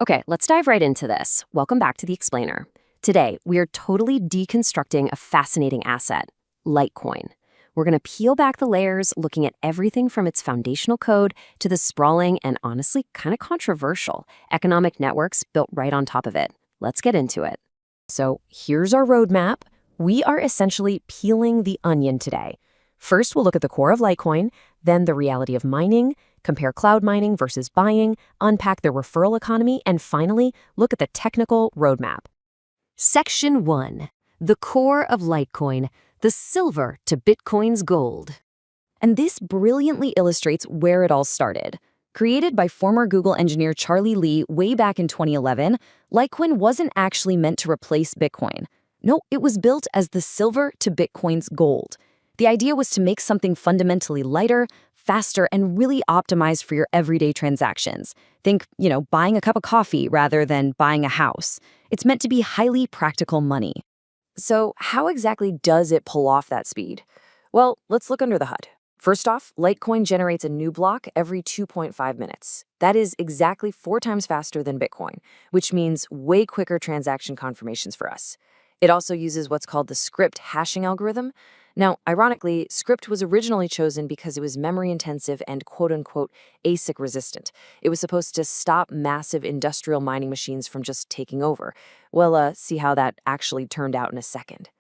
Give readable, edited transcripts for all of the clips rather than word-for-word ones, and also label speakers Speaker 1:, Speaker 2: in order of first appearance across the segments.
Speaker 1: Okay, let's dive right into this. Welcome back to The Explainer. Today, we are totally deconstructing a fascinating asset, Litecoin. We're going to peel back the layers, looking at everything from its foundational code to the sprawling and honestly kind of controversial economic networks built right on top of it. Let's get into it. So here's our roadmap. We are essentially peeling the onion today. First, we'll look at the core of Litecoin, then the reality of mining, compare cloud mining versus buying, unpack the referral economy, and finally, look at the technical roadmap. Section 1. The core of Litecoin, the silver to Bitcoin's gold. And this brilliantly illustrates where it all started. Created by former Google engineer Charlie Lee way back in 2011, Litecoin wasn't actually meant to replace Bitcoin. No, it was built as the silver to Bitcoin's gold. The idea was to make something fundamentally lighter, faster, and really optimized for your everyday transactions. Think, buying a cup of coffee rather than buying a house. It's meant to be highly practical money. So how exactly does it pull off that speed? Well, let's look under the hood. First off, Litecoin generates a new block every 2.5 minutes. That is exactly 4 times faster than Bitcoin, which means way quicker transaction confirmations for us. It also uses what's called the script hashing algorithm. Now, ironically, script was originally chosen because it was memory-intensive and quote-unquote ASIC resistant. It was supposed to stop massive industrial mining machines from just taking over. We'll see how that actually turned out in a second.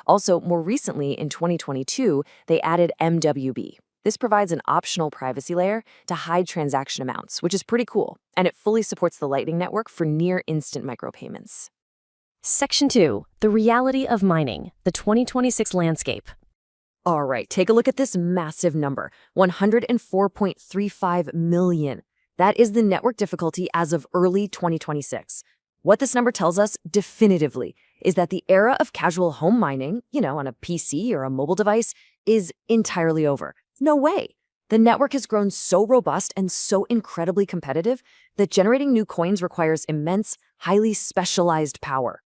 Speaker 1: Also, more recently, in 2022, they added MWB. This provides an optional privacy layer to hide transaction amounts, which is pretty cool, and it fully supports the Lightning Network for near-instant micropayments. Section 2. The reality of mining, the 2026 landscape. All right, take a look at this massive number, 104.35 million. That is the network difficulty as of early 2026. What this number tells us definitively is that the era of casual home mining, on a PC or a mobile device, is entirely over. No way. The network has grown so robust and so incredibly competitive that generating new coins requires immense, highly specialized power.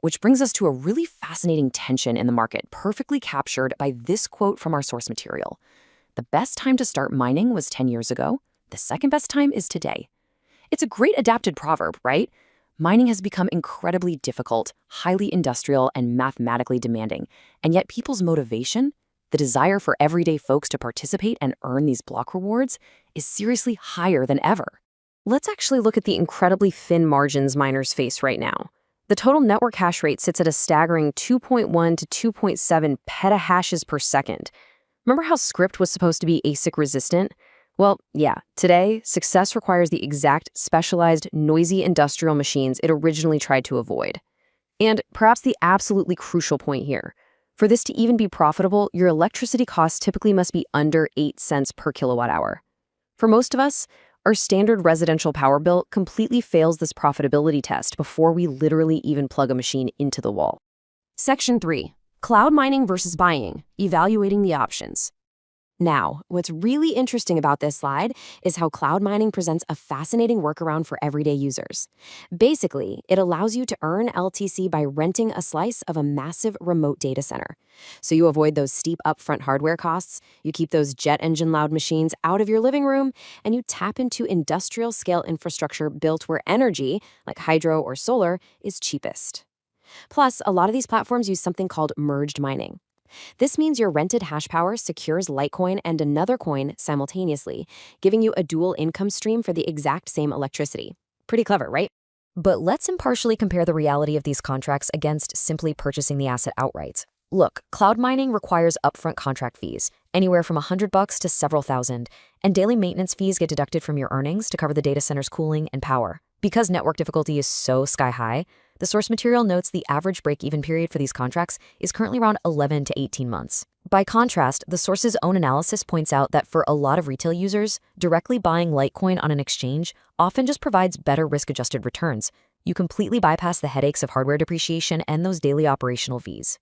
Speaker 1: Which brings us to a really fascinating tension in the market, perfectly captured by this quote from our source material. The best time to start mining was 10 years ago. The second best time is today. It's a great adapted proverb, right? Mining has become incredibly difficult, highly industrial, and mathematically demanding. And yet people's motivation, the desire for everyday folks to participate and earn these block rewards, is seriously higher than ever. Let's actually look at the incredibly thin margins miners face right now. The total network hash rate sits at a staggering 2.1 to 2.7 petahashes per second. Remember how script was supposed to be ASIC resistant? Well, yeah, today, success requires the exact specialized, noisy industrial machines it originally tried to avoid. And perhaps the absolutely crucial point here, for this to even be profitable, your electricity costs typically must be under 8 cents per kilowatt hour. For most of us, our standard residential power bill completely fails this profitability test before we literally even plug a machine into the wall. Section 3. Cloud mining versus buying, evaluating the options. Now, what's really interesting about this slide is how cloud mining presents a fascinating workaround for everyday users. Basically, it allows you to earn LTC by renting a slice of a massive remote data center. So you avoid those steep upfront hardware costs, you keep those jet engine loud machines out of your living room, and you tap into industrial scale infrastructure built where energy, like hydro or solar, is cheapest. Plus, a lot of these platforms use something called merged mining. This means your rented hash power secures Litecoin and another coin simultaneously, giving you a dual income stream for the exact same electricity. Pretty clever, right? But let's impartially compare the reality of these contracts against simply purchasing the asset outright. Look, cloud mining requires upfront contract fees, anywhere from $100 to several thousand, and daily maintenance fees get deducted from your earnings to cover the data center's cooling and power. Because network difficulty is so sky-high, the source material notes the average break-even period for these contracts is currently around 11 to 18 months. By contrast, the source's own analysis points out that for a lot of retail users, directly buying Litecoin on an exchange often just provides better risk-adjusted returns. You completely bypass the headaches of hardware depreciation and those daily operational fees.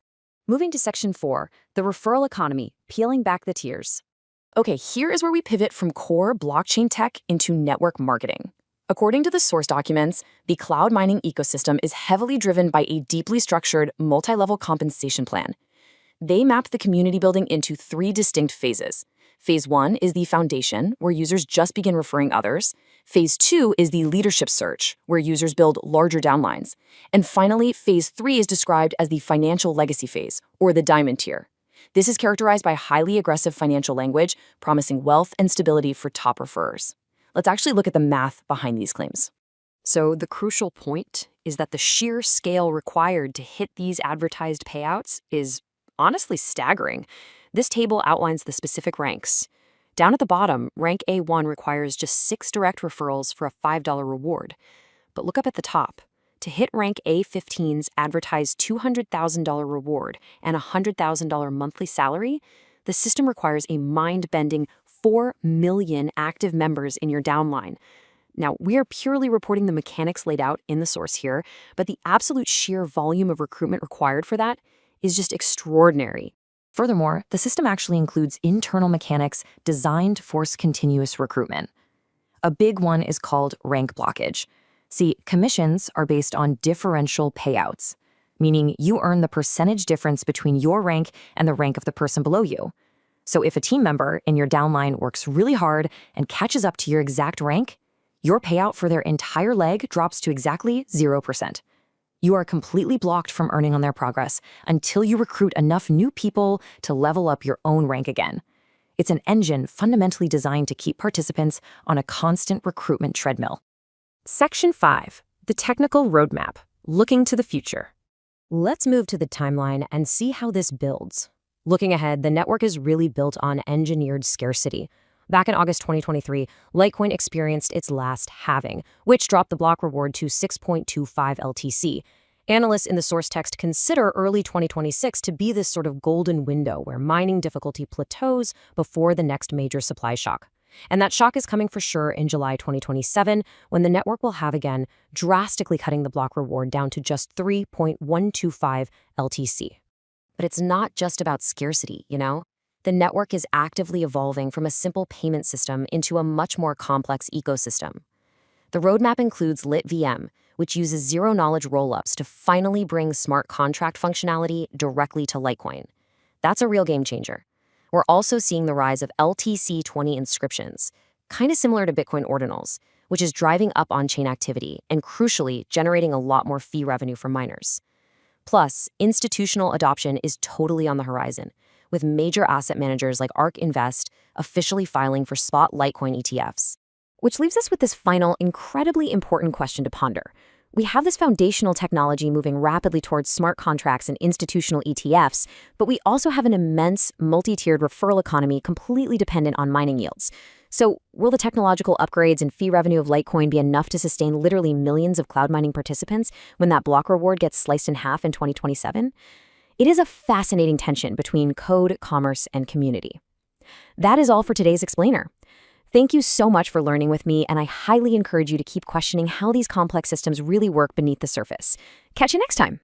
Speaker 1: Moving to Section 4, the referral economy, peeling back the tiers. Okay, here is where we pivot from core blockchain tech into network marketing. According to the source documents, the cloud mining ecosystem is heavily driven by a deeply structured, multi-level compensation plan. They map the community building into 3 distinct phases. Phase 1 is the foundation, where users just begin referring others.
Speaker 2: Phase 2 is the Leadership Surge, where users build larger downlines. And finally, Phase 3 is described as the Financial Legacy phase, or the Diamond tier. This is characterized by highly aggressive financial language, promising wealth and stability for top referrers. Let's actually look at the math behind these claims. So the crucial point is that the sheer scale required to hit these advertised payouts is honestly staggering. This table outlines the specific ranks. Down at the bottom, rank A1 requires just 6 direct referrals for a $5 reward. But look up at the top. To hit rank A15's advertised $200,000 reward and a $100,000 monthly salary, the system requires a mind-bending 4 million active members in your downline. Now, we are purely reporting the mechanics laid out in the source here, but the absolute sheer volume of recruitment required for that is just extraordinary.
Speaker 1: Furthermore, the system actually includes internal mechanics designed to force continuous recruitment. A big one is called rank blockage. See, commissions are based on differential payouts, meaning you earn the percentage difference between your rank and the rank of the person below you. So if a team member in your downline works really hard and catches up to your exact rank, your payout for their entire leg drops to exactly 0%. You are completely blocked from earning on their progress until you recruit enough new people to level up your own rank again. It's an engine fundamentally designed to keep participants on a constant recruitment treadmill.
Speaker 3: Section 5. The Technical Roadmap. Looking to the future.
Speaker 1: Let's move to the timeline and see how this builds. Looking ahead, the network is really built on engineered scarcity. Back in August 2023, Litecoin experienced its last halving, which dropped the block reward to 6.25 LTC. Analysts in the source text consider early 2026 to be this sort of golden window where mining difficulty plateaus before the next major supply shock. And that shock is coming for sure in July 2027, when the network will have again, drastically cutting the block reward down to just 3.125 LTC. But it's not just about scarcity, you know? The network is actively evolving from a simple payment system into a much more complex ecosystem. The roadmap includes LITE-VM, which uses zero-knowledge rollups to finally bring smart contract functionality directly to Litecoin. That's a real game changer. We're also seeing the rise of LTC20 inscriptions, kind of similar to Bitcoin ordinals, which is driving up on-chain activity and, crucially, generating a lot more fee revenue for miners. Plus, institutional adoption is totally on the horizon, with major asset managers like ARK Invest officially filing for spot Litecoin ETFs. Which leaves us with this final, incredibly important question to ponder. We have this foundational technology moving rapidly towards smart contracts and institutional ETFs, but we also have an immense multi-tiered referral economy completely dependent on mining yields. So will the technological upgrades and fee revenue of Litecoin be enough to sustain literally millions of cloud mining participants when that block reward gets sliced in half in 2027? It is a fascinating tension between code, commerce, and community. That is all for today's explainer. Thank you so much for learning with me, and I highly encourage you to keep questioning how these complex systems really work beneath the surface. Catch you next time.